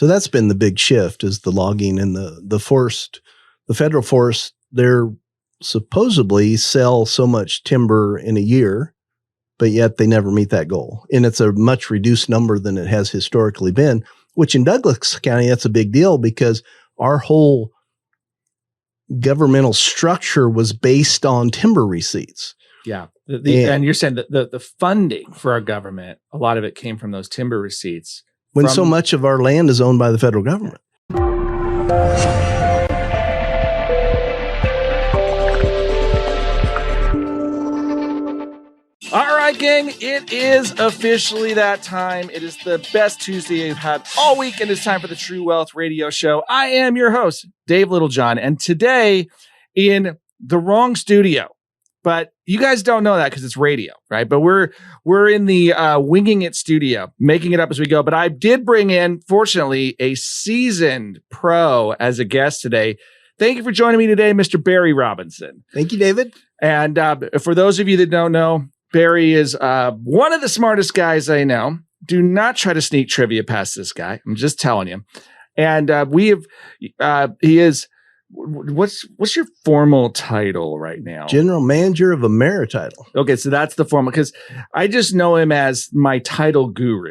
So that's been the big shift is the logging and the federal forest. They're supposedly sell so much timber in a year, but yet they never meet that goal. And it's a much reduced number than it has historically been, which in Douglas County, that's a big deal because our whole governmental structure was based on timber receipts. Yeah. And you're saying that the funding for our government, a lot of it came from those timber receipts. When so much of our land is owned by the federal government. All right, gang, it is officially that time. It is the best Tuesday you've had all week, and it's time for the True Wealth Radio Show. I am your host, Dave Littlejohn, and today in the wrong studio. But you guys don't know that because it's radio, right? But we're in the winging it studio, making it up as we go. But I did bring in, fortunately, a seasoned pro as a guest today. Thank you for joining me today, Mr. Barry Robinson. Thank you, David. And for those of you that don't know, Barry is one of the smartest guys I know. Do not try to sneak trivia past this guy. I'm just telling you. And he is. What's your formal title right now? General Manager of AmeriTitle. Okay, so that's the formal, because I just know him as my title guru,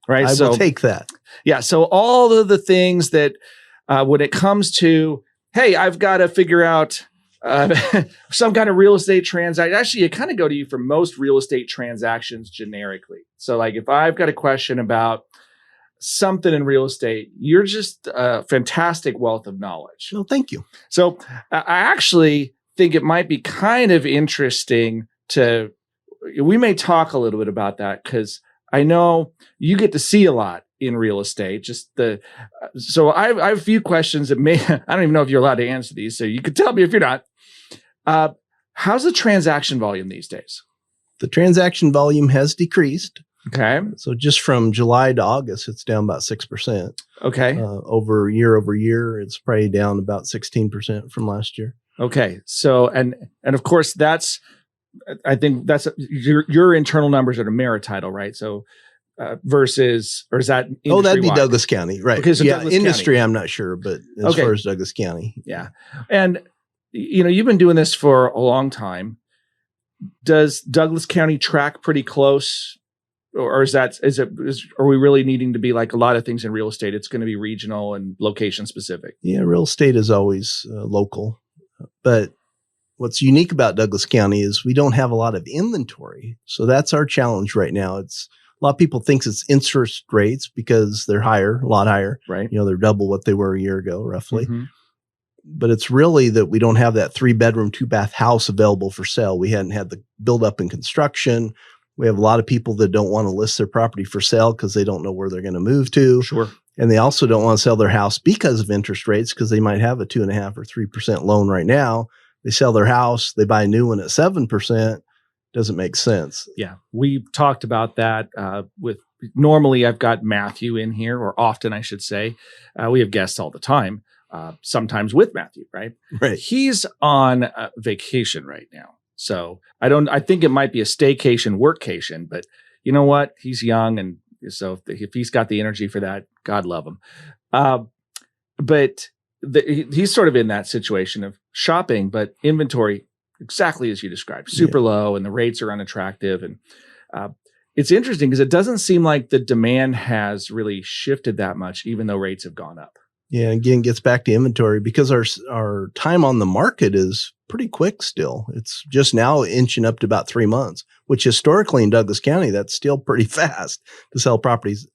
right? I will take that. Yeah, so all of the things that when it comes to, hey, I've got to figure out some kind of real estate transaction. Actually, I kind of go to you for most real estate transactions generically. So like if I've got a question about something in real estate, you're just a fantastic wealth of knowledge. Well, thank you. So I actually think it might be kind of interesting we may talk a little bit about that because I know you get to see a lot in real estate. So I have a few questions that I don't even know if you're allowed to answer these, so you could tell me if you're not. How's the transaction volume these days? The transaction volume has decreased. Okay. So just from July to August, it's down about 6%. Okay. Over year, it's probably down about 16% from last year. Okay. So, and of course I think that's your internal numbers at AmeriTitle, right? So, versus, or is that that'd be Douglas County, right? Okay, so yeah, Douglas industry, County. I'm not sure, but as far as Douglas County. Yeah. And, you've been doing this for a long time. Does Douglas County track pretty close? Or are we really needing to be like a lot of things in real estate? It's going to be regional and location specific. Yeah, real estate is always local. But what's unique about Douglas County is we don't have a lot of inventory. So that's our challenge right now. A lot of people think it's interest rates because they're a lot higher. Right. They're double what they were a year ago, roughly. Mm-hmm. But it's really that we don't have that 3-bedroom, 2-bath house available for sale. We hadn't had the build up in construction. We have a lot of people that don't want to list their property for sale because they don't know where they're going to move to. Sure. And they also don't want to sell their house because of interest rates because they might have a 2.5% or 3% loan right now. They sell their house, they buy a new one at 7%. Doesn't make sense. Yeah. We've talked about that normally I've got Matthew in here, or often I should say. We have guests all the time, sometimes with Matthew, right? Right. He's on vacation right now. So I think it might be a staycation, workcation, but you know what? He's young. And so if he's got the energy for that, God love him. But he's sort of in that situation of shopping, but inventory, exactly as you described, super low, and the rates are unattractive. And it's interesting because it doesn't seem like the demand has really shifted that much, even though rates have gone up. Yeah, again, gets back to inventory because our time on the market is pretty quick still. It's just now inching up to about 3 months, which historically in Douglas County, that's still pretty fast to sell properties.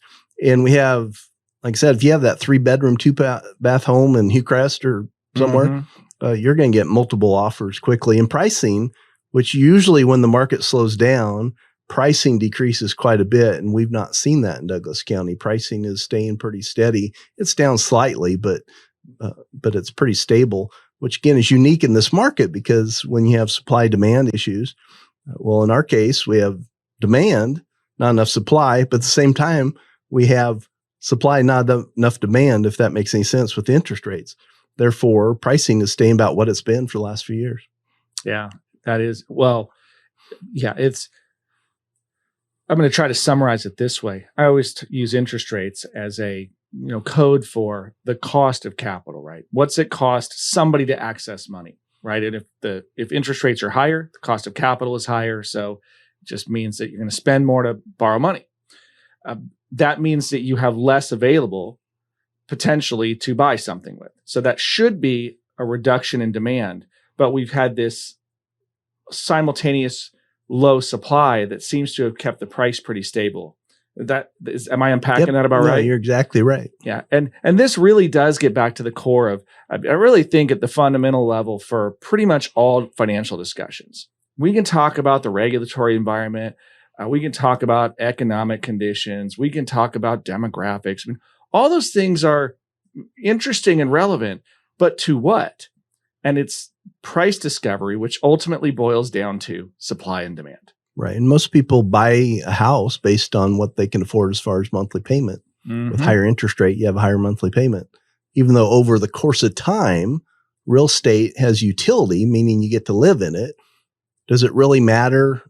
And we have, like I said, if you have that 3-bedroom, 2-bath home in Hillcrest or somewhere, you're going to get multiple offers quickly. And pricing, which usually when the market slows down, pricing decreases quite a bit. And we've not seen that in Douglas County. Pricing is staying pretty steady. It's down slightly, but it's pretty stable, which again is unique in this market because when you have supply demand issues, well, in our case, we have demand, not enough supply, but at the same time, we have supply, not enough demand, if that makes any sense with the interest rates. Therefore, pricing is staying about what it's been for the last few years. Yeah, that is. Well, yeah, I'm going to try to summarize it this way. I always use interest rates as a code for the cost of capital, right? What's it cost somebody to access money, right? And if interest rates are higher, the cost of capital is higher. So it just means that you're going to spend more to borrow money. That means that you have less available potentially to buy something with. So that should be a reduction in demand. But we've had this simultaneous low supply that seems to have kept the price pretty stable. Am I unpacking that about right? You're exactly right. Yeah. And this really does get back to the core of, I really think at the fundamental level for pretty much all financial discussions. We can talk about the regulatory environment. We can talk about economic conditions. We can talk about demographics. I mean, all those things are interesting and relevant, but to what? And it's price discovery, which ultimately boils down to supply and demand. Right. And most people buy a house based on what they can afford as far as monthly payment. Mm-hmm. With higher interest rate, you have a higher monthly payment. Even though over the course of time, real estate has utility, meaning you get to live in it. Does it really matter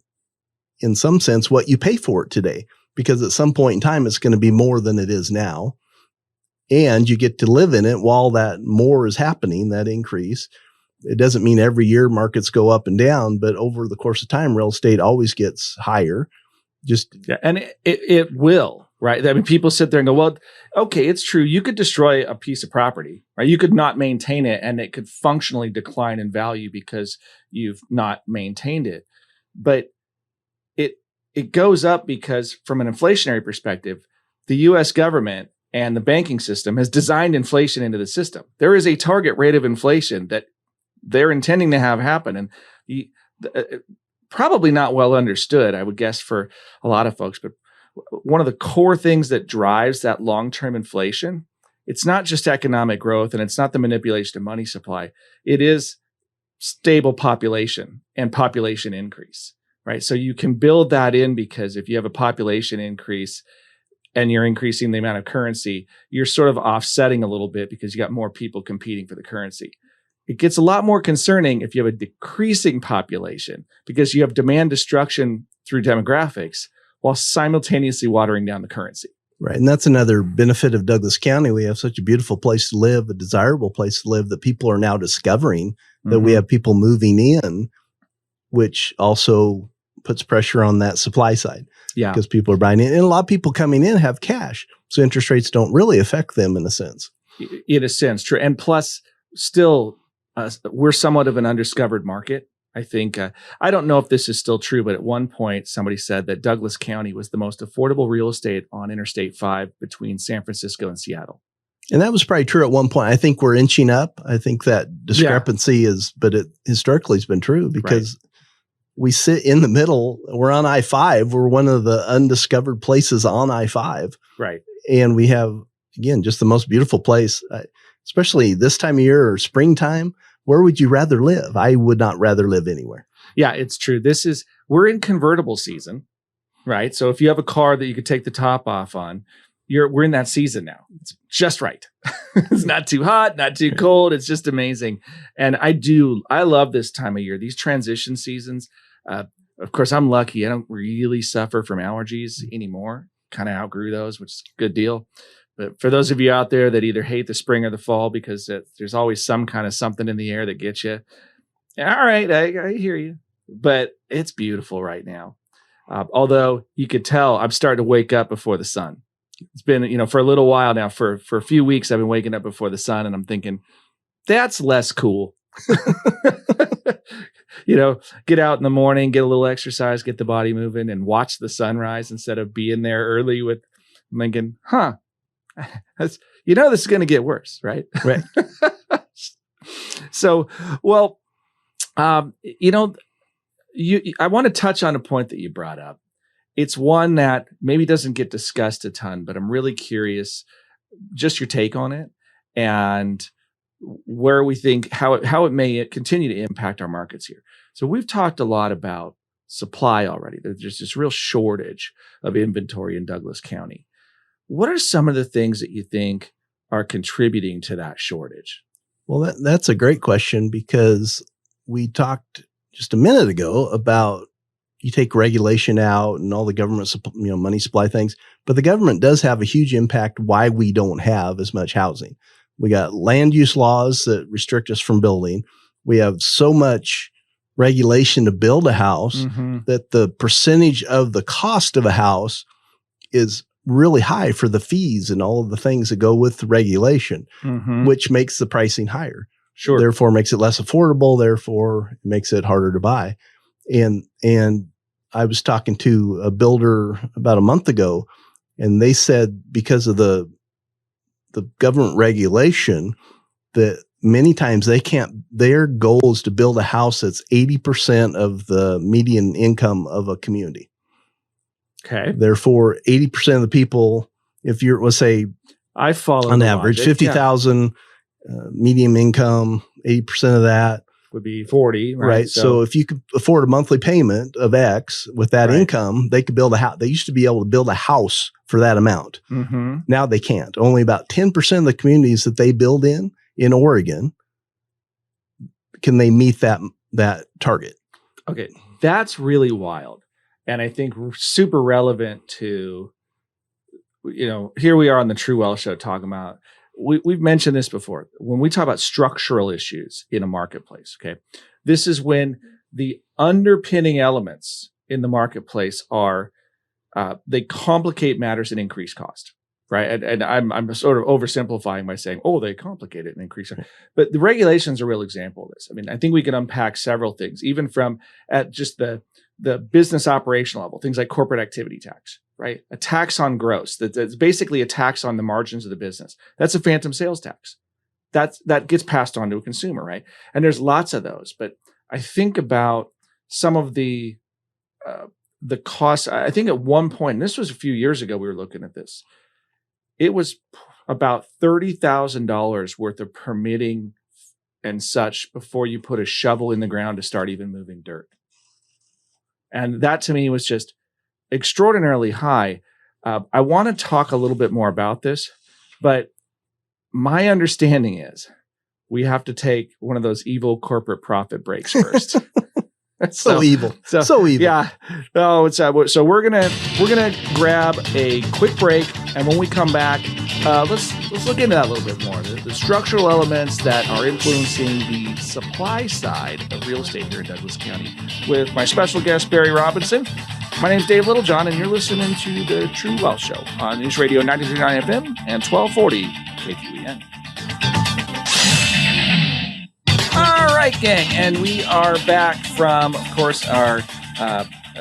in some sense what you pay for it today? Because at some point in time, it's going to be more than it is now. And you get to live in it while that more is happening, that increase. It doesn't mean every year markets go up and down, but over the course of time, real estate always gets higher. And it will, right? I mean, people sit there and go, well, okay, it's true. You could destroy a piece of property, right? You could not maintain it and it could functionally decline in value because you've not maintained it. But it goes up because from an inflationary perspective, the US government and the banking system has designed inflation into the system. There is a target rate of inflation that they're intending to have happen. And probably not well understood, I would guess, for a lot of folks. But one of the core things that drives that long-term inflation, it's not just economic growth and it's not the manipulation of money supply. It is stable population and population increase, right? So you can build that in because if you have a population increase and you're increasing the amount of currency, you're sort of offsetting a little bit because you got more people competing for the currency. It gets a lot more concerning if you have a decreasing population because you have demand destruction through demographics while simultaneously watering down the currency. Right. And that's another benefit of Douglas County. We have such a beautiful place to live, a desirable place to live that people are now discovering that we have people moving in, which also puts pressure on that supply side. Yeah. Because people are buying in. And a lot of people coming in have cash. So interest rates don't really affect them in a sense. In a sense, true. And plus, still, we're somewhat of an undiscovered market. I think, I don't know if this is still true, but at one point somebody said that Douglas County was the most affordable real estate on Interstate 5 between San Francisco and Seattle. And that was probably true at one point. I think we're inching up. I think that discrepancy but it historically has been true because we sit in the middle. We're on I-5. We're one of the undiscovered places on I-5. Right. And we have, again, just the most beautiful place, especially this time of year or springtime. Where would you rather live? I would not rather live anywhere. Yeah, it's true. We're in convertible season, right? So if you have a car that you could take the top off on, we're in that season now. It's just right. It's not too hot, not too cold. It's just amazing. And I love this time of year, these transition seasons. Of course, I'm lucky. I don't really suffer from allergies anymore. Kind of outgrew those, which is a good deal. But for those of you out there that either hate the spring or the fall because there's always some kind of something in the air that gets you. All right, I hear you. But it's beautiful right now. Although you could tell I'm starting to wake up before the sun. It's been, for a little while now, for a few weeks, I've been waking up before the sun and I'm thinking, that's less cool. Get out in the morning, get a little exercise, get the body moving and watch the sunrise instead of being there early with thinking, this is going to get worse, right? Right. So, well, I want to touch on a point that you brought up. It's one that maybe doesn't get discussed a ton, but I'm really curious, just your take on it and where we think how it may continue to impact our markets here. So we've talked a lot about supply already. There's this real shortage of inventory in Douglas County. What are some of the things that you think are contributing to that shortage? Well, that's a great question because we talked just a minute ago about you take regulation out and all the government, money supply things, but the government does have a huge impact why we don't have as much housing. We got land use laws that restrict us from building. We have so much regulation to build a house that the percentage of the cost of a house is really high for the fees and all of the things that go with the regulation, which makes the pricing higher. Sure. Therefore makes it less affordable. Therefore it makes it harder to buy. And I was talking to a builder about a month ago, and they said because of the government regulation that many times their goal is to build a house that's 80% of the median income of a community. Okay. Therefore, 80% of the people, if you're, let's say, I follow on average, 50,000 medium income, 80% of that would be 40, right? So if you could afford a monthly payment of X with that income, they could build a house. They used to be able to build a house for that amount. Now they can't. Only about 10% of the communities that they build in Oregon can they meet that target. Okay, that's really wild, and I think super relevant to, here we are on the True Wealth Show talking about. We've mentioned this before. When we talk about structural issues in a marketplace, okay, this is when the underpinning elements in the marketplace are they complicate matters and increase cost, right? And I'm sort of oversimplifying by saying, oh, they complicate it and increase it. But the regulations are a real example of this. I mean, I think we can unpack several things, even from at just the business operational level, things like corporate activity tax, right? A tax on gross. That's basically a tax on the margins of the business. That's a phantom sales tax. That gets passed on to a consumer, right? And there's lots of those. But I think about some of the costs. I think at one point, and this was a few years ago, we were looking at this. It was about $30,000 worth of permitting and such before you put a shovel in the ground to start even moving dirt. And that to me was just extraordinarily high. I want to talk a little bit more about this, but my understanding is we have to take one of those evil corporate profit breaks first. So evil. So evil. Yeah. Oh, it's so we're gonna grab a quick break, and when we come back, let's look into that a little bit more. The structural elements that are influencing the supply side of real estate here in Douglas County with my special guest, Barry Robinson. My name's Dave Littlejohn, and you're listening to the True Wealth Show on News Radio 93.9 FM and 1240 KQEN. All right, gang, and we are back from, of course, our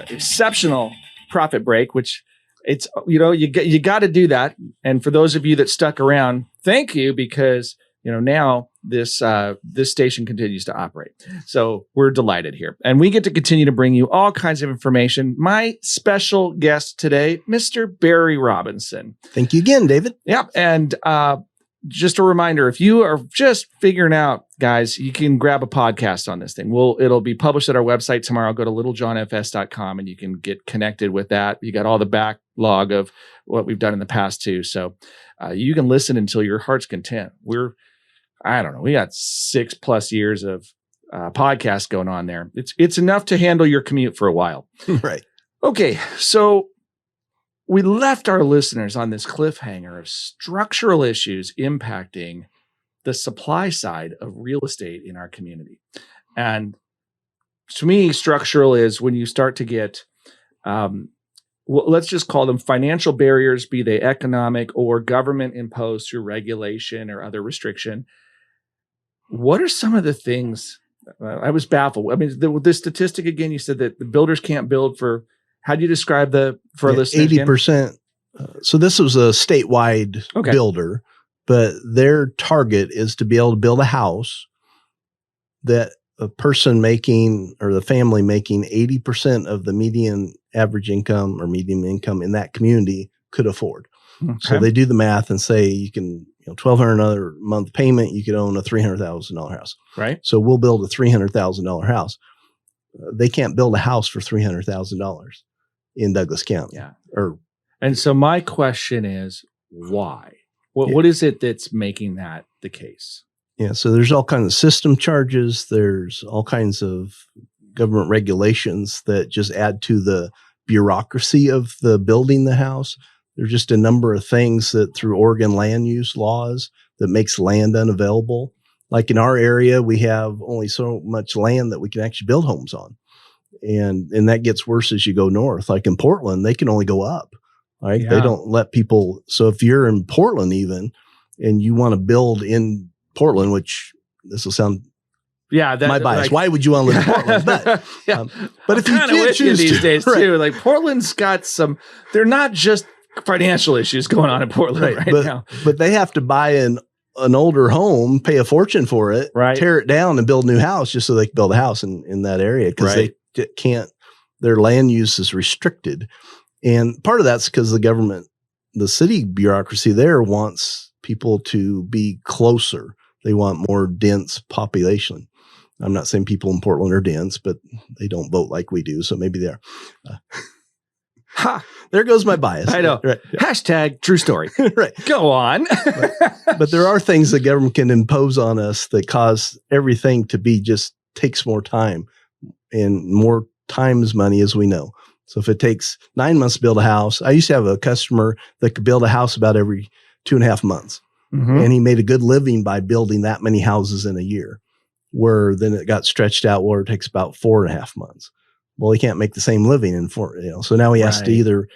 exceptional profit break, which it's, you got to do that. And for those of you that stuck around, thank you, because now this station continues to operate. So we're delighted here, and we get to continue to bring you all kinds of information. My special guest today, Mr. Barry Robinson. Thank you again, David. Yeah, and just a reminder, if you are just figuring out, guys, you can grab a podcast on this thing. It'll be published at our website tomorrow. Go to littlejohnfs.com and you can get connected with that. You got all the backlog of what we've done in the past too. So you can listen until your heart's content. We got 6+ years of podcasts going on there. It's enough to handle your commute for a while. Right. Okay. So we left our listeners on this cliffhanger of structural issues impacting the supply side of real estate in our community. And to me, structural is when you start to get, let's just call them financial barriers, be they economic or government imposed through regulation or other restriction. What are some of the things? I was baffled. I mean, the statistic again, you said that the builders can't build for, how do you describe for our listeners? 80%. So this was a statewide builder, but their target is to be able to build a house that a person making, or the family making 80% of the median average income or median income in that community could afford. Okay. So they do the math and say you can, $1,200 a month payment, you could own a $300,000 house. Right. So we'll build a $300,000 house. They can't build a house for $300,000 in Douglas County. Yeah. And so my question is, why? What is it that's making that the case? Yeah. So there's all kinds of system charges. There's all kinds of government regulations that just add to the bureaucracy of the building the house. There's just a number of things that through Oregon land use laws that makes land unavailable. Like in our area, we have only so much land that we can actually build homes on. And that gets worse as you go north. Like in Portland, they can only go up. Right? Yeah. They don't let people. So if you're in Portland even, and you want to build in Portland, which this will sound my bias. Like, why would you want to live in Portland? But if you kind of did with you choose these to, days right. too, like Portland's got some. They're not just financial issues going on in Portland right now. But they have to buy an older home, pay a fortune for it, tear it down, and build a new house just so they can build a house in that area because they can't. Their land use is restricted, and part of that's because the government, the city bureaucracy there wants people to be closer. They want more dense population. I'm not saying people in Portland are dense, but they don't vote like we do. So maybe they are. There goes my bias. I know. Right. Hashtag true story. Right. Go on. But there are things the government can impose on us that cause everything to be just takes more time, and more time is money, as we know. So if it takes 9 months to build a house, I used to have a customer that could build a house about every 2.5 months. Mm-hmm. And he made a good living by building that many houses in a year, where then it got stretched out where it takes about 4.5 months. Well, he can't make the same living in 4, so now he has to either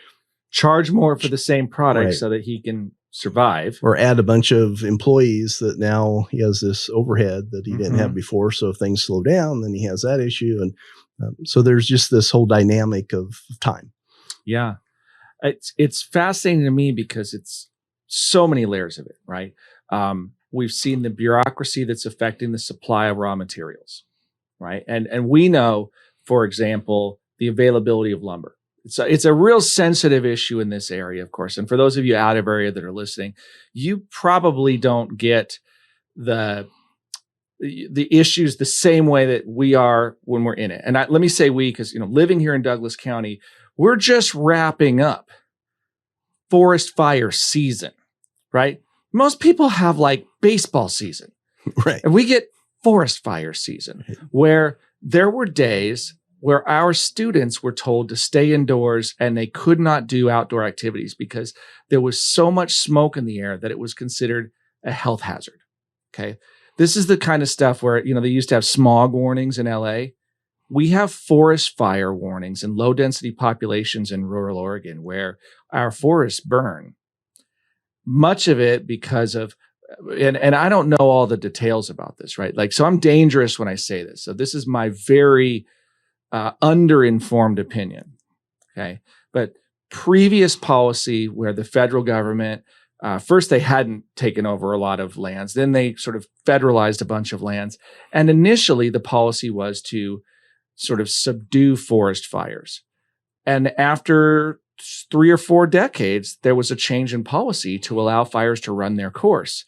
charge more for the same product so that he can survive, or add a bunch of employees that now he has this overhead that he didn't have before. So if things slow down, then he has that issue. And so there's just this whole dynamic of time. Yeah. It's fascinating to me because it's so many layers of it, right? We've seen the bureaucracy that's affecting the supply of raw materials, right? And we know, for example, the availability of lumber. It's a real sensitive issue in this area, of course. And for those of you out of area that are listening, you probably don't get the issues the same way that we are when we're in it. And let me say we, because living here in Douglas County, we're just wrapping up forest fire season, right? Most people have like baseball season, right? And we get forest fire season, where there were days where our students were told to stay indoors and they could not do outdoor activities because there was so much smoke in the air that it was considered a health hazard. Okay. This is the kind of stuff where, they used to have smog warnings in LA. We have forest fire warnings in low density populations in rural Oregon where our forests burn. Much of it because of, and I don't know all the details about this, right? Like, so I'm dangerous when I say this. So this is my very underinformed opinion. Okay. But previous policy where the federal government, first they hadn't taken over a lot of lands, then they sort of federalized a bunch of lands. And initially the policy was to sort of subdue forest fires. And after 3 or 4 decades, there was a change in policy to allow fires to run their course.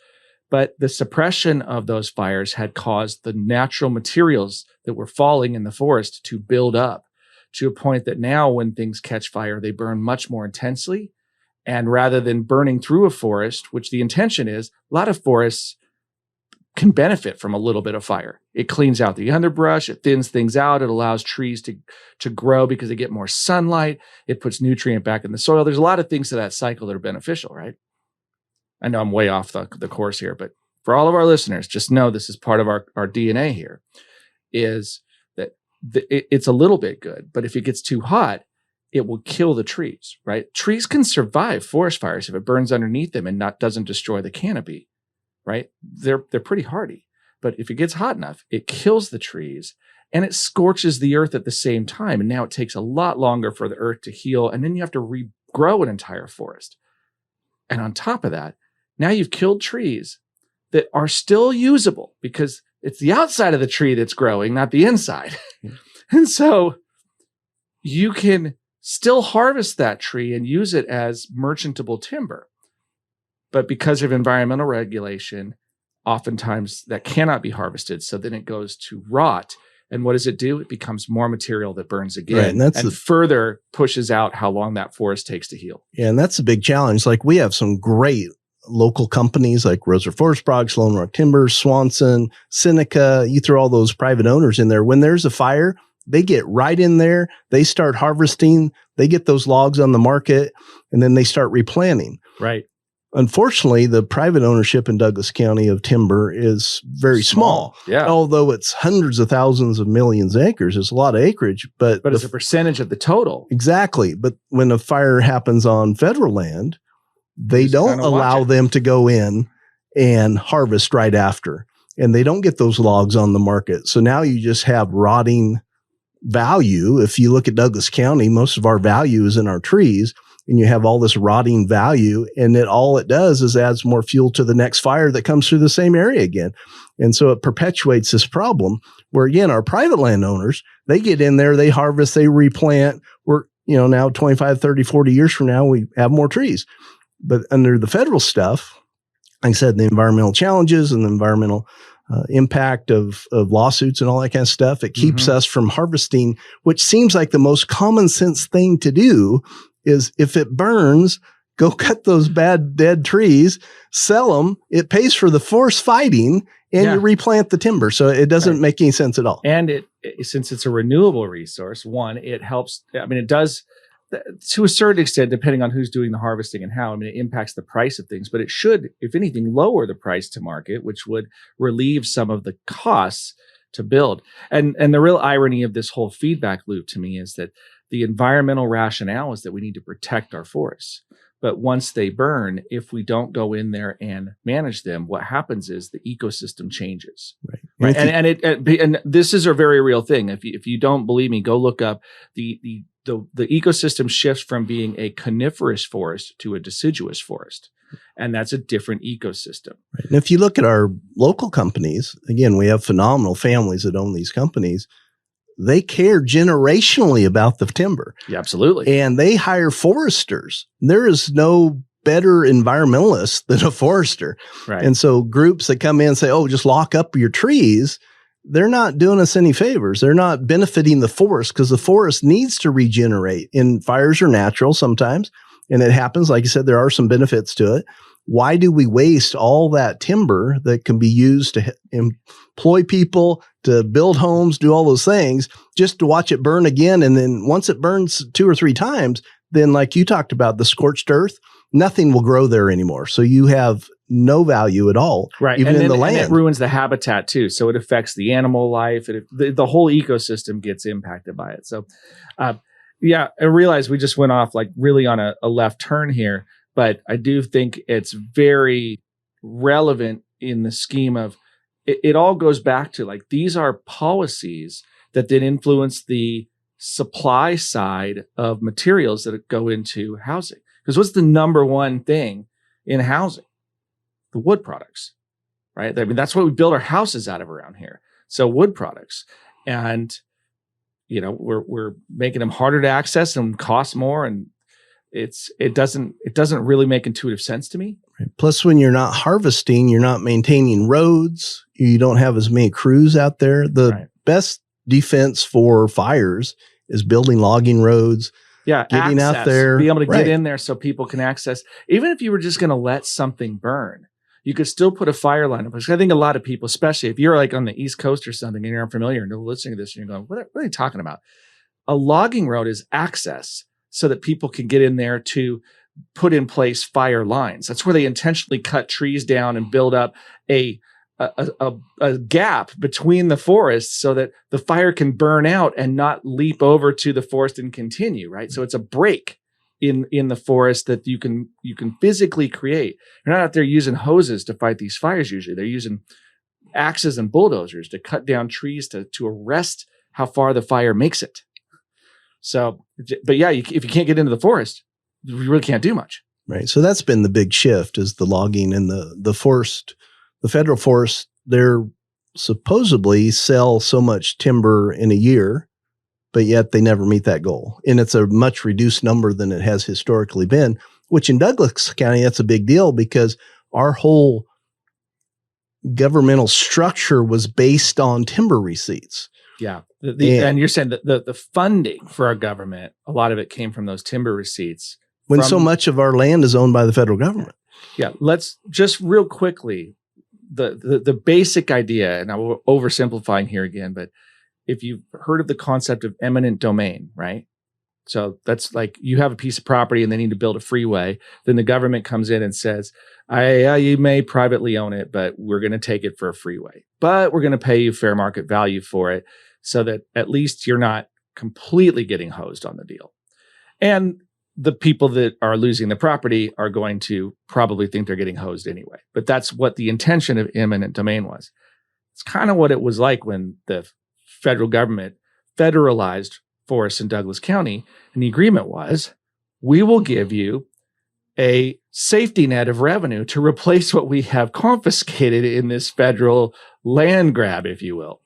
But the suppression of those fires had caused the natural materials that were falling in the forest to build up to a point that now when things catch fire, they burn much more intensely. And rather than burning through a forest, which the intention is, a lot of forests can benefit from a little bit of fire. It cleans out the underbrush, it thins things out, it allows trees to grow because they get more sunlight, it puts nutrient back in the soil. There's a lot of things to that cycle that are beneficial, right? I know I'm way off the course here, but for all of our listeners, just know this is part of our DNA here, is that it's a little bit good, but if it gets too hot, it will kill the trees, right? Trees can survive forest fires if it burns underneath them and doesn't destroy the canopy, right? They're pretty hardy, but if it gets hot enough, it kills the trees and it scorches the earth at the same time. And now it takes a lot longer for the earth to heal, and then you have to regrow an entire forest. And on top of that, now you've killed trees that are still usable because it's the outside of the tree that's growing, not the inside. And so you can still harvest that tree and use it as merchantable timber. But because of environmental regulation, oftentimes that cannot be harvested. So then it goes to rot. And what does it do? It becomes more material that burns again, right, and further pushes out how long that forest takes to heal. Yeah, and that's a big challenge. Like we have some great local companies like Roseburg Forest Products, Lone Rock Timbers, Swanson, Seneca. You throw all those private owners in there. When there's a fire, they get right in there. They start harvesting. They get those logs on the market, and then they start replanting. Right. Unfortunately, the private ownership in Douglas County of timber is very small. Yeah. Although it's hundreds of thousands of millions of acres, it's a lot of acreage, but it's a percentage of the total. Exactly. But when a fire happens on federal land, they don't allow them to go in and harvest right after, and they don't get those logs on the market. So now you just have rotting value. If you look at Douglas County, most of our value is in our trees. And you have all this rotting value, and all it does is adds more fuel to the next fire that comes through the same area again. And so it perpetuates this problem where, again, our private landowners, they get in there, they harvest, they replant. We're, now 25, 30, 40 years from now, we have more trees. But under the federal stuff, like I said, the environmental challenges and the environmental impact of lawsuits and all that kind of stuff, it keeps us from harvesting, which seems like the most common sense thing to do. Is if it burns, go cut those bad dead trees, sell them. It pays for the forest fighting, and you replant the timber. So it doesn't make any sense at all. And since it's a renewable resource, one, it helps. I mean, it does to a certain extent, depending on who's doing the harvesting and how. I mean, it impacts the price of things, but it should, if anything, lower the price to market, which would relieve some of the costs to build. And the real irony of this whole feedback loop to me is that the environmental rationale is that we need to protect our forests. But once they burn, if we don't go in there and manage them, what happens is the ecosystem changes. Right. And this is a very real thing. If you don't believe me, go look up the ecosystem shifts from being a coniferous forest to a deciduous forest. And that's a different ecosystem. Right. And if you look at our local companies, again, we have phenomenal families that own these companies. They care generationally about the timber. Yeah, absolutely. And they hire foresters. There is no better environmentalist than a forester. Right. And so groups that come in and say, oh, just lock up your trees, they're not doing us any favors. They're not benefiting the forest because the forest needs to regenerate. And fires are natural sometimes. And it happens. Like you said, there are some benefits to it. Why do we waste all that timber that can be used to employ people, to build homes, do all those things, just to watch it burn again? And then once it burns 2 or 3 times, then like you talked about, the scorched earth, nothing will grow there anymore. So you have no value at all, even in the land. And it ruins the habitat too. So it affects the animal life. The whole ecosystem gets impacted by it. So I realize we just went off like really on a left turn here. But I do think it's very relevant in the scheme of it all goes back to like these are policies that then influence the supply side of materials that go into housing. Because what's the number one thing in housing? The wood products, right? I mean, that's what we build our houses out of around here. So wood products. And, we're making them harder to access and cost more, and it doesn't really make intuitive sense to me. Right. Plus, when you're not harvesting, you're not maintaining roads. You don't have as many crews out there. The best defense for fires is building logging roads. Yeah, getting access, out there, be able to get in there so people can access. Even if you were just going to let something burn, you could still put a fire line up. Because I think a lot of people, especially if you're like on the East Coast or something and you're unfamiliar and you're listening to this and you're going, what are they talking about? A logging road is access so that people can get in there to put in place fire lines. That's where they intentionally cut trees down and build up a gap between the forests so that the fire can burn out and not leap over to the forest and continue, right? So it's a break in the forest that you can physically create. You're not out there using hoses to fight these fires usually. They're using axes and bulldozers to cut down trees to arrest how far the fire makes it. So, but yeah, if you can't get into the forest, you really can't do much. Right. So that's been the big shift is the logging and the forest, the federal forest. They're supposedly sell so much timber in a year, but yet they never meet that goal. And it's a much reduced number than it has historically been, which in Douglas County, that's a big deal because our whole governmental structure was based on timber receipts. Yeah. And you're saying that the funding for our government, a lot of it came from those timber receipts. When so much of our land is owned by the federal government. Yeah. Let's just real quickly, the basic idea, and I'm oversimplifying here again, but if you've heard of the concept of eminent domain, right? So that's like you have a piece of property and they need to build a freeway. Then the government comes in and says, you may privately own it, but we're going to take it for a freeway. But we're going to pay you fair market value for it so that at least you're not completely getting hosed on the deal. And the people that are losing the property are going to probably think they're getting hosed anyway. But that's what the intention of eminent domain was. It's kind of what it was like when the federal government federalized forests in Douglas County. And the agreement was, we will give you a safety net of revenue to replace what we have confiscated in this federal land grab, if you will.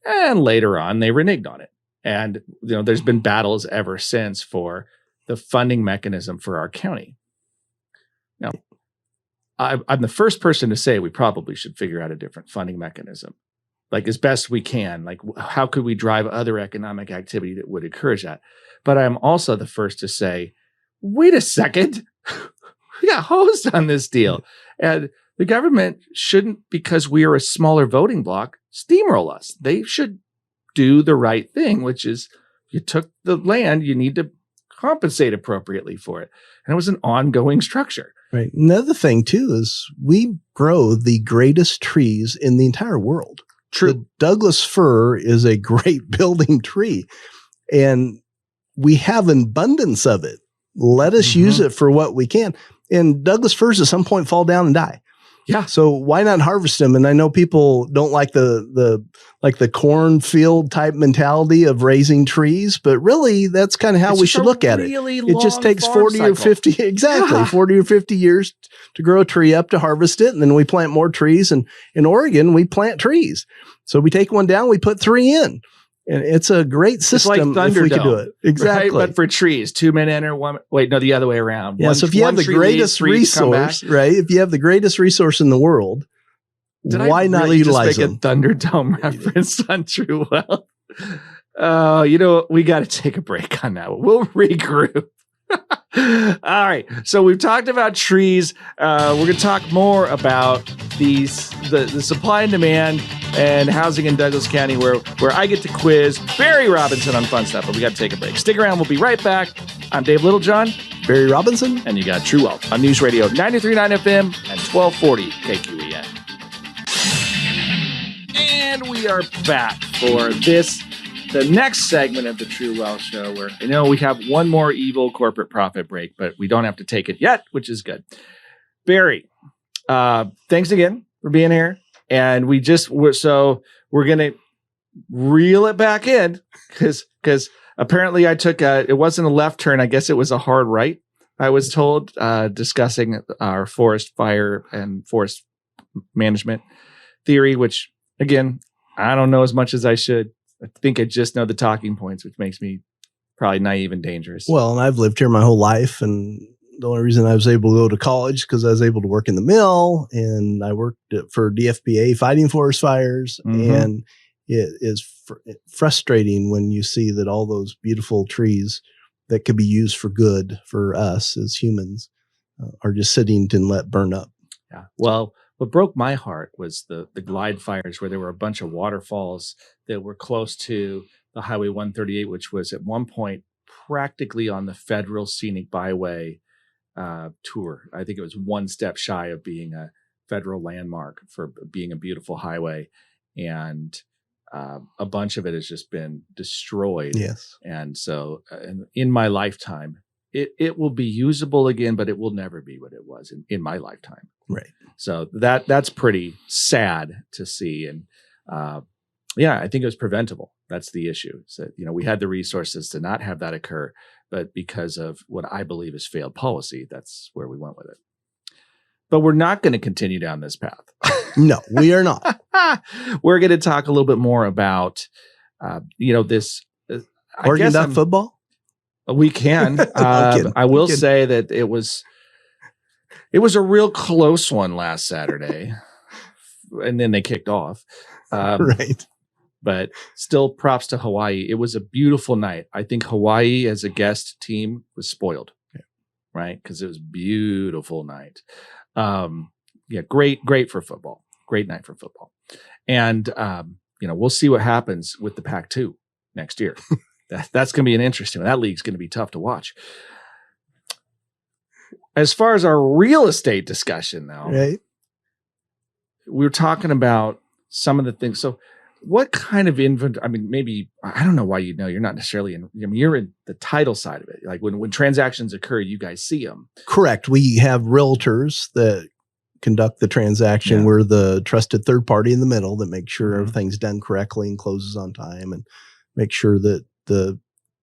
And later on, they reneged on it. And there's been battles ever since for the funding mechanism for our county. Now, I'm the first person to say we probably should figure out a different funding mechanism, like as best we can. Like, how could we drive other economic activity that would encourage that? But I'm also the first to say, wait a second, we got hosed on this deal. And the government shouldn't, because we are a smaller voting bloc, steamroll us. They should do the right thing, which is you took the land, you need to compensate appropriately for it. And it was an ongoing structure. Right. Another thing, too, is we grow the greatest trees in the entire world. True. The Douglas fir is a great building tree, and we have an abundance of it. Let us use it for what we can. And Douglas firs at some point fall down and die. Yeah. So why not harvest them? And I know people don't like the cornfield type mentality of raising trees, but really that's kind of how we should look at it. It just takes 40 or 50, 40 or 50 years to grow a tree up to harvest it. And then we plant more trees. And in Oregon, we plant trees. So we take one down, we put 3 in. And it's a great system like if we could do it. Exactly. Right? But for trees, 2 men enter, one. Wait, no, the other way around. Yeah. So if you have the greatest resource, right? If you have the greatest resource in the world, why not utilize them? Just make a Thunderdome reference on True Wealth. We got to take a break on that one. We'll regroup. All right. So we've talked about trees. We're going to talk more about the supply and demand and housing in Douglas County, where I get to quiz Barry Robinson on fun stuff. But we got to take a break. Stick around. We'll be right back. I'm Dave Littlejohn. Barry Robinson. And you got True Wealth on News Radio 93.9 FM and 1240 KQEN. And we are back for the next segment of the True Wealth Show, where we have one more evil corporate profit break, but we don't have to take it yet, which is good. Barry, thanks again for being here. And we're going to reel it back in because apparently I took it wasn't a left turn. I guess it was a hard right. I was told, discussing our forest fire and forest management theory, which again, I don't know as much as I should. I think I just know the talking points, which makes me probably naive and dangerous. Well, and I've lived here my whole life, and the only reason I was able to go to college because I was able to work in the mill, and I worked for DFPA fighting forest fires. And it is frustrating when you see that all those beautiful trees that could be used for good for us as humans are just sitting to let burn up. Yeah. Well, what broke my heart was the glide fires, where there were a bunch of waterfalls that were close to the Highway 138, which was at one point practically on the Federal Scenic Byway tour. I think it was one step shy of being a federal landmark for being a beautiful highway. And a bunch of it has just been destroyed. Yes. And so in my lifetime, it will be usable again, but it will never be what it was in my lifetime. Right. So that's pretty sad to see. And I think it was preventable. That's the issue. So, we had the resources to not have that occur, but because of what I believe is failed policy, that's where we went with it. But we're not going to continue down this path. No, we are not. We're going to talk a little bit more about, this. Oregon Duck football? We can. I will say that it was a real close one last Saturday, and then they kicked off. Right. But still, props to Hawaii. It was a beautiful night. I think Hawaii as a guest team was spoiled, right? Because it was a beautiful night. Great for football. Great night for football. And we'll see what happens with the Pac-2 next year. That's going to be an interesting one. That league's going to be tough to watch. As far as our real estate discussion, though, right? We were talking about some of the things. So what kind of inventory? I mean, maybe, I don't know why you're not necessarily you're in the title side of it. Like when transactions occur, you guys see them. Correct. We have realtors that conduct the transaction. Yeah. We're the trusted third party in the middle that makes sure everything's done correctly and closes on time, and make sure that the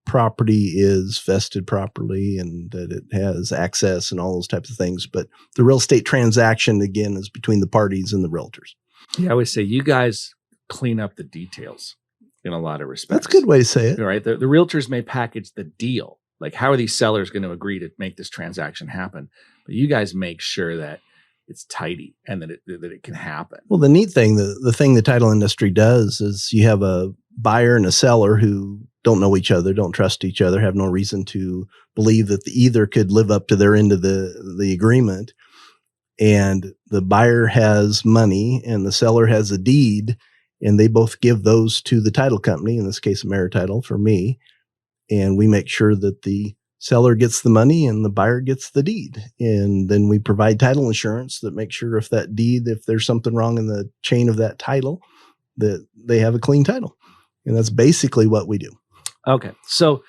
property is vested properly and that it has access and all those types of things. But the real estate transaction, again, is between the parties and the realtors. Yeah, I always say you guys clean up the details in a lot of respects. That's a good way to say it. Right. The realtors may package the deal. Like, how are these sellers going to agree to make this transaction happen? But you guys make sure that it's tidy and that it can happen. Well, the neat thing, the thing the title industry does is you have a buyer and a seller who don't know each other, don't trust each other, have no reason to believe that either could live up to their end of the agreement. And the buyer has money and the seller has a deed, and they both give those to the title company, in this case, AmeriTitle for me. And we make sure that the seller gets the money and the buyer gets the deed. And then we provide title insurance that makes sure if there's something wrong in the chain of that title, that they have a clean title. And that's basically what we do. Okay. So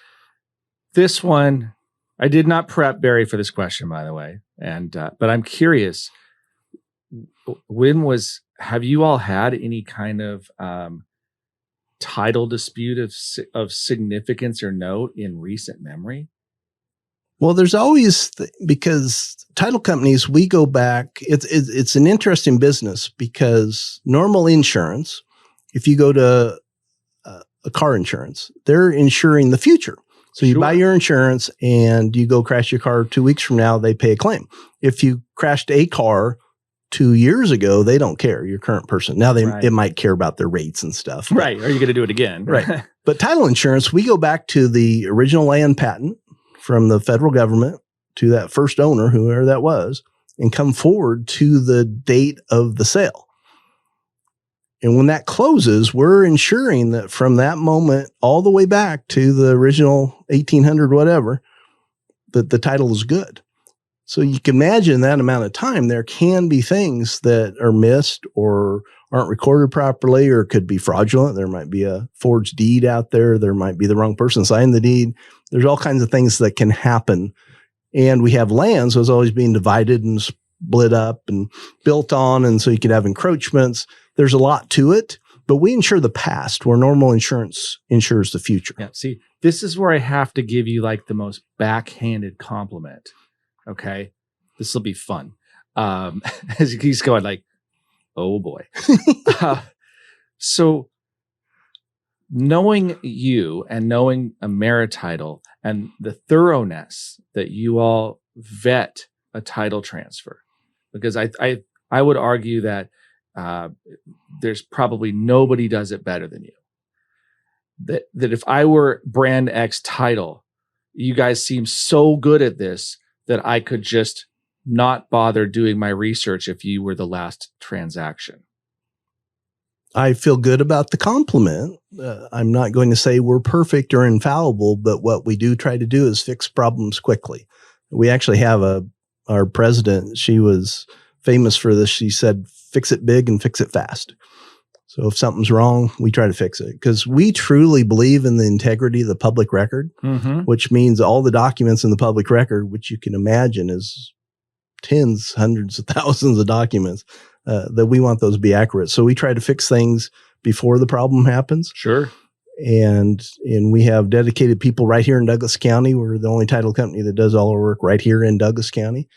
this one, I did not prep Barry for this question, by the way. And, but I'm curious, have you all had any kind of, title dispute of significance or note in recent memory? Well, there's always, because title companies, we go back, it's an interesting business because normal insurance, if you go to a car insurance, they're insuring the future. So you buy your insurance and you go crash your car 2 weeks from now, they pay a claim. If you crashed a car 2 years ago, they don't care, your current person. Now it might care about their rates and stuff. But, right. Are you going to do it again? Right. But title insurance, we go back to the original land patent from the federal government to that first owner, whoever that was, and come forward to the date of the sale. And when that closes, we're ensuring that from that moment all the way back to the original 1800 whatever, that the title is good. So you can imagine that amount of time, there can be things that are missed or aren't recorded properly or could be fraudulent. There might be a forged deed out there. There might be the wrong person signing the deed. There's all kinds of things that can happen. And we have land, so it's always being divided and split up and built on. And so you could have encroachments. There's a lot to it, but we insure the past where normal insurance insures the future. Yeah. See, this is where I have to give you like the most backhanded compliment. Okay. This will be fun. As he's going like, oh boy. So knowing you and knowing AmeriTitle and the thoroughness that you all vet a title transfer, because I would argue that there's probably nobody does it better than you. That if I were brand X title, you guys seem so good at this that I could just not bother doing my research if you were the last transaction. I feel good about the compliment. I'm not going to say we're perfect or infallible, but what we do try to do is fix problems quickly. We actually have our president, she was famous for this. She said, fix it big and fix it fast. So if something's wrong, we try to fix it because we truly believe in the integrity of the public record, which means all the documents in the public record, which you can imagine is tens, hundreds of thousands of documents, that we want those to be accurate. So we try to fix things before the problem happens. Sure. And we have dedicated people right here in Douglas County. We're the only title company that does all our work right here in Douglas County.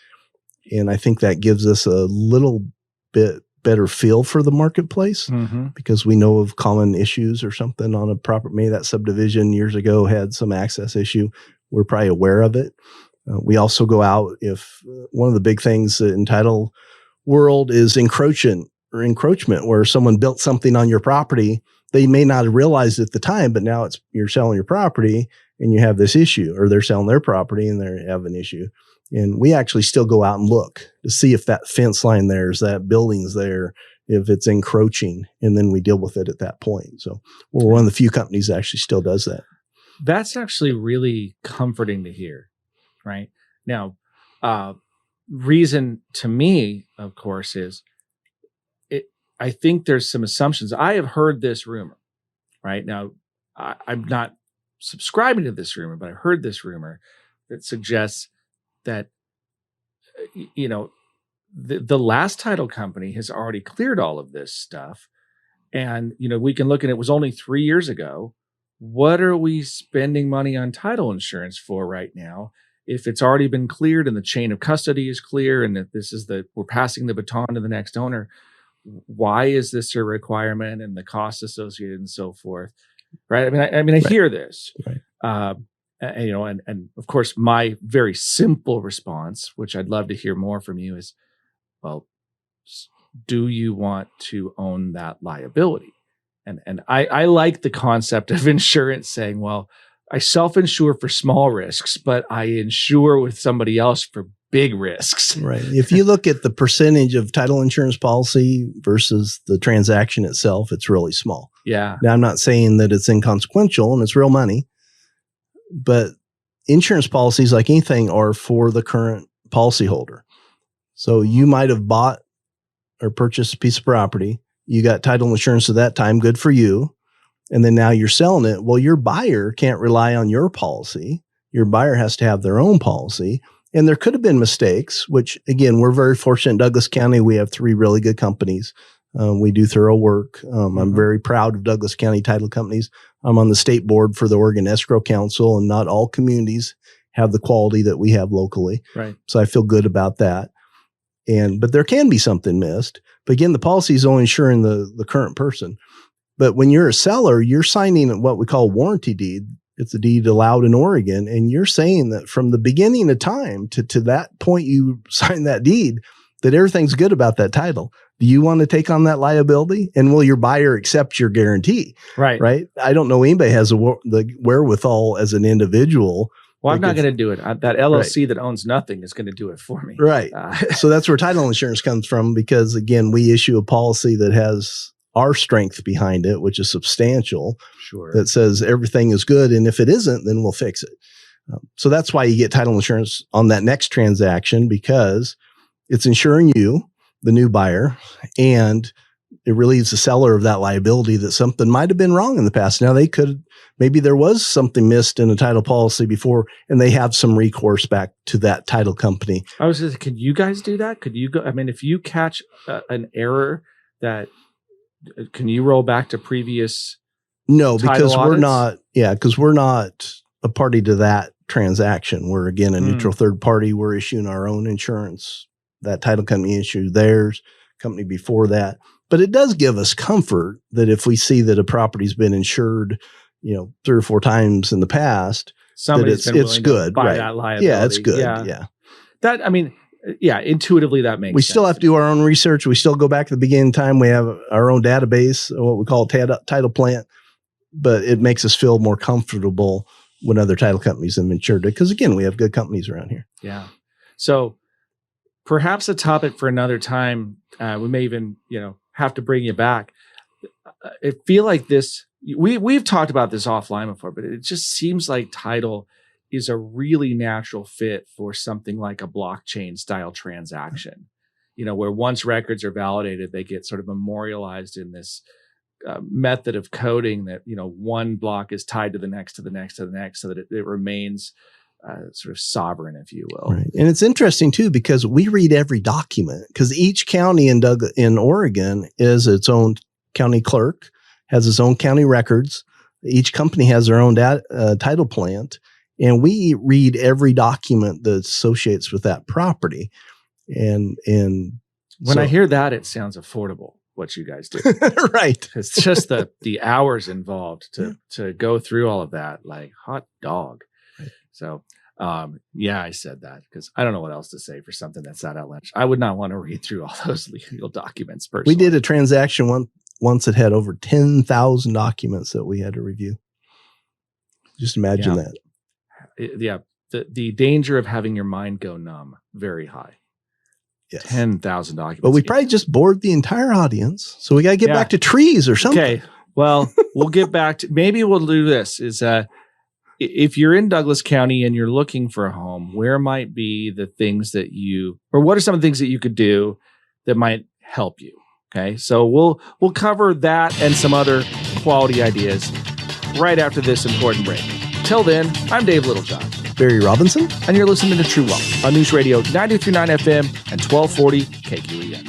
And I think that gives us a little bit better feel for the marketplace because we know of common issues or something on a property. Maybe that subdivision years ago had some access issue. We're probably aware of it. We also go out if one of the big things in title world is encroachment, where someone built something on your property. They may not have realized at the time, but now you're selling your property and you have this issue, or they're selling their property and they have an issue. And we actually still go out and look to see if that fence line there is, that building's there, if it's encroaching, and then we deal with it at that point. So we're one of the few companies that actually still does that. That's actually really comforting to hear, right? Now, reason to me, of course, is I think there's some assumptions. I have heard this rumor, right? Now, I'm not subscribing to this rumor, but I heard this rumor that suggests that, the last title company has already cleared all of this stuff. And, we can look at it was only 3 years ago. What are we spending money on title insurance for right now? If it's already been cleared and the chain of custody is clear and that we're passing the baton to the next owner, why is this a requirement and the costs associated and so forth? Right. I mean, I hear this, right. And of course, my very simple response, which I'd love to hear more from you, is, well, do you want to own that liability? And I like the concept of insurance saying, well, I self-insure for small risks, but I insure with somebody else for big risks. Right. If you look at the percentage of title insurance policy versus the transaction itself, it's really small. Yeah. Now, I'm not saying that it's inconsequential and it's real money, but insurance policies, like anything, are for the current policyholder. So you might have bought or purchased a piece of property. You got title insurance at that time, good for you. And then now you're selling it. Well, your buyer can't rely on your policy. Your buyer has to have their own policy. And there could have been mistakes, which, again, we're very fortunate in Douglas County. We have 3 really good companies. We do thorough work. I'm very proud of Douglas County title companies. I'm on the state board for the Oregon Escrow Council, and not all communities have the quality that we have locally. Right. So I feel good about that. But there can be something missed. But again, the policy is only insuring the current person. But when you're a seller, you're signing what we call a warranty deed. It's a deed allowed in Oregon. And you're saying that from the beginning of time to that point you sign that deed, that everything's good about that title. Do you want to take on that liability? And will your buyer accept your guarantee? Right. Right. I don't know anybody has the wherewithal as an individual. Well, I'm not going to do it. That LLC that owns nothing is going to do it for me. Right. So that's where title insurance comes from, because, again, we issue a policy that has our strength behind it, which is substantial. Sure. That says everything is good. And if it isn't, then we'll fix it. So that's why you get title insurance on that next transaction, because it's insuring you, the new buyer, and it relieves the seller of that liability that something might have been wrong in the past. Now, maybe there was something missed in a title policy before, and they have some recourse back to that title company. I was just, can you guys do that? Could you go? I mean, if you catch an error, can you roll back to previous? No, because we're not a party to that transaction. We're, again, a neutral third party. We're issuing our own insurance. That title company issued theirs, company before that. But it does give us comfort that if we see that a property's been insured, 3 or 4 times in the past, somebody's that been it's good, to buy right? That liability. Yeah, it's good. Yeah. That, I mean, yeah, intuitively that makes We sense. still have to do our own research. We still go back to the beginning time. We have our own database, what we call a title plant, but it makes us feel more comfortable when other title companies have insured it. Because, again, we have good companies around here. Yeah. So perhaps a topic for another time. We may even, have to bring you back. I feel like this, we've talked about this offline before, but it just seems like title is a really natural fit for something like a blockchain style transaction, where once records are validated, they get sort of memorialized in this method of coding that, one block is tied to the next, to the next, to the next, so that it remains sort of sovereign, if you will. Right. And it's interesting too, because we read every document, because each county in Oregon is its own county clerk, has its own county records. Each company has their own title plant, and we read every document that associates with that property. And when I hear that, it sounds affordable, what you guys do. Right. It's just the hours involved to go through all of that, like hot dog. So, I said that because I don't know what else to say for something that's that outlandish. I would not want to read through all those legal documents personally. We did a transaction once that had over 10,000 documents that we had to review. Just imagine that. The danger of having your mind go numb, very high. Yes. 10,000 occupancy. But we probably just bored the entire audience. So we got to get back to trees or something. Okay. Well, we'll get back to, maybe we'll do this is, if you're in Douglas County and you're looking for a home, where might be the things that or what are some of the things that you could do that might help you? Okay. So we'll cover that and some other quality ideas right after this important break. Till then, I'm Dave Littlejohn. Barry Robinson. And you're listening to True Wealth on News Radio 92.9 FM and 1240 KQEN.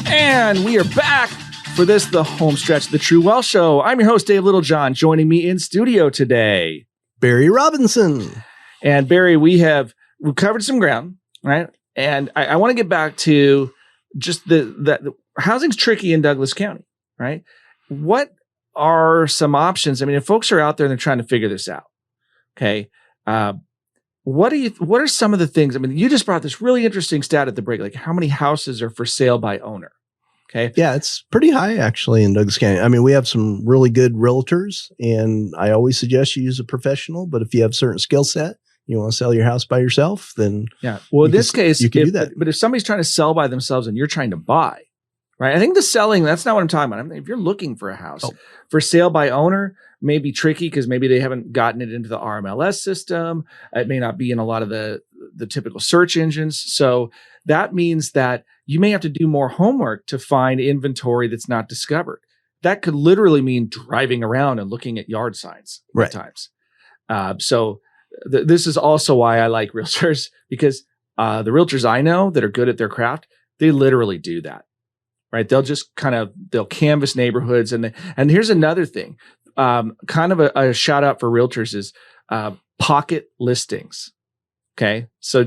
And we are back for this, the home stretch of the True Wealth Show. I'm your host, Dave Littlejohn. Joining me in studio today, Barry Robinson. And Barry, we've covered some ground, right? And I want to get back to just the housing's tricky in Douglas County, right? What are some options? I mean, if folks are out there and they're trying to figure this out, okay, what are some of the things? I mean, you just brought this really interesting stat at the break, like how many houses are for sale by owner? Okay. Yeah, it's pretty high actually in Douglas County. I mean, we have some really good realtors, and I always suggest you use a professional. But if you have a certain skill set, you want to sell your house by yourself, then yeah. Well, in this case, you can do that. But if somebody's trying to sell by themselves and you're trying to buy, right? I think the selling, that's not what I'm talking about. I mean, if you're looking for a house for sale by owner, may be tricky because maybe they haven't gotten it into the RMLS system. It may not be in a lot of the typical search engines. So that means that you may have to do more homework to find inventory that's not discovered. That could literally mean driving around and looking at yard signs at times. So this is also why I like realtors, because the realtors I know that are good at their craft, they literally do that, right? They'll just they'll canvas neighborhoods. And here's another thing, kind of a shout out for realtors is pocket listings. Okay. So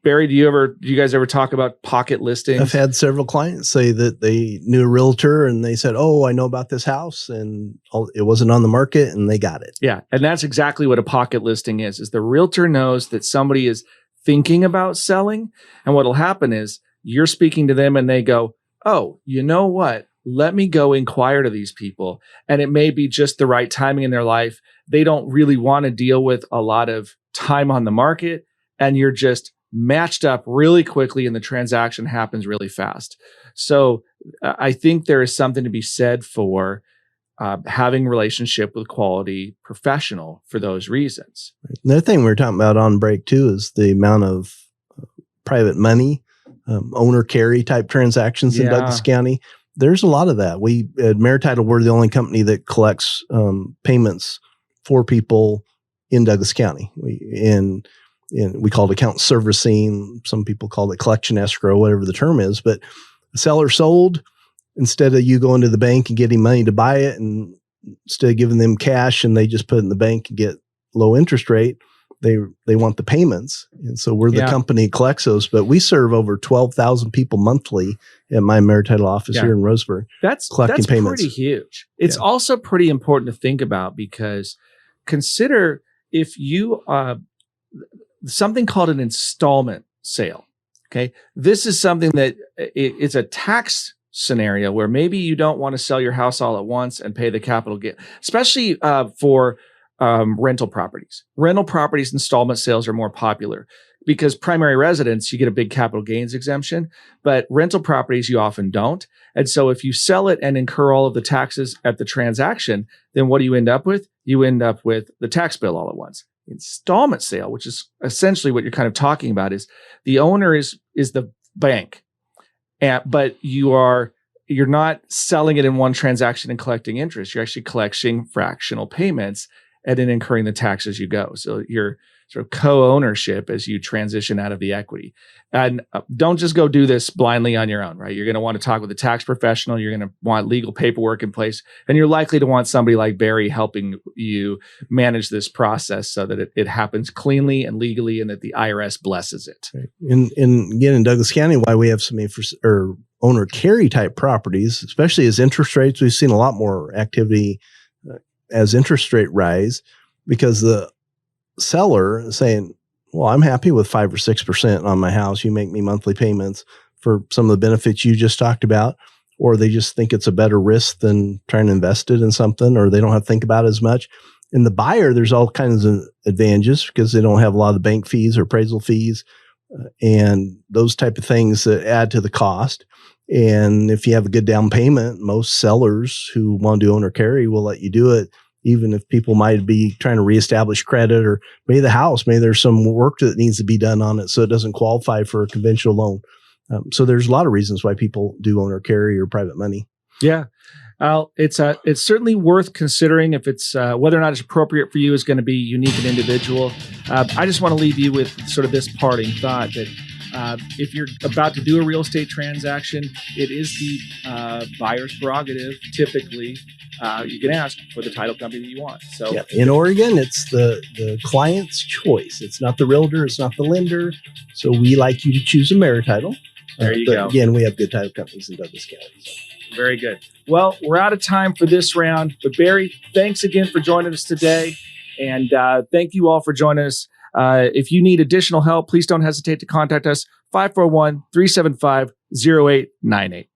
Barry, do you guys ever talk about pocket listings? I've had several clients say that they knew a realtor and they said, "Oh, I know about this house," and it wasn't on the market and they got it. Yeah. And that's exactly what a pocket listing is the realtor knows that somebody is thinking about selling. And what'll happen is you're speaking to them and they go, "Oh, you know what? Let me go inquire to these people." And it may be just the right timing in their life. They don't really want to deal with a lot of time on the market. And you're just matched up really quickly and the transaction happens really fast. So I think there is something to be said for having a relationship with quality professional for those reasons. Another thing we were talking about on break too is the amount of private money, owner carry type transactions in Douglas County. There's a lot of that. We at AmeriTitle, we're the only company that collects payments for people in Douglas County. We call it account servicing. Some people call it collection escrow, whatever the term is. But the seller sold, instead of you going to the bank and getting money to buy it, and instead of giving them cash and they just put it in the bank and get low interest rate, they want the payments. And so we're the company that collects those. But we serve over 12,000 people monthly at my AmeriTitle office here in Roseburg. That's payments. Pretty huge. It's also pretty important to think about, because consider if you something called an installment sale. Okay. This is something that it's a tax scenario where maybe you don't want to sell your house all at once and pay the capital gain, especially for rental properties. Rental properties installment sales are more popular because primary residence, you get a big capital gains exemption, but rental properties, you often don't. And so if you sell it and incur all of the taxes at the transaction, then what do you end up with? You end up with the tax bill all at once. Installment sale, which is essentially what you're kind of talking about, is the owner is the bank, but you're not selling it in one transaction and collecting interest. You're actually collecting fractional payments and then incurring the tax as you go. So you're sort of co-ownership as you transition out of the equity. And don't just go do this blindly on your own, right? You're going to want to talk with a tax professional. You're going to want legal paperwork in place. And you're likely to want somebody like Barry helping you manage this process so that it happens cleanly and legally and that the IRS blesses it. Right. Again, in Douglas County, why we have some owner carry type properties, especially as interest rates, we've seen a lot more activity as interest rate rise, because the seller is saying, "Well, I'm happy with 5 or 6% on my house. You make me monthly payments for some of the benefits you just talked about," or they just think it's a better risk than trying to invest it in something, or they don't have to think about it as much. In the buyer, there's all kinds of advantages because they don't have a lot of the bank fees or appraisal fees and those type of things that add to the cost. And if you have a good down payment, most sellers who want to do owner carry will let you do it, even if people might be trying to reestablish credit, or maybe there's some work that needs to be done on it so it doesn't qualify for a conventional loan. So there's a lot of reasons why people do owner carry or private money. Yeah. It's certainly worth considering if it's whether or not it's appropriate for you is going to be unique and individual. I just want to leave you with sort of this parting thought that if you're about to do a real estate transaction, it is the buyer's prerogative. Typically, you can ask for the title company that you want. So in Oregon, it's the client's choice. It's not the realtor. It's not the lender. So we like you to choose AmeriTitle. There you go. Again, we have good title companies in Douglas County. So. Very good. Well, we're out of time for this round, but Barry, thanks again for joining us today. And thank you all for joining us. If you need additional help, please don't hesitate to contact us, 541-375-0898.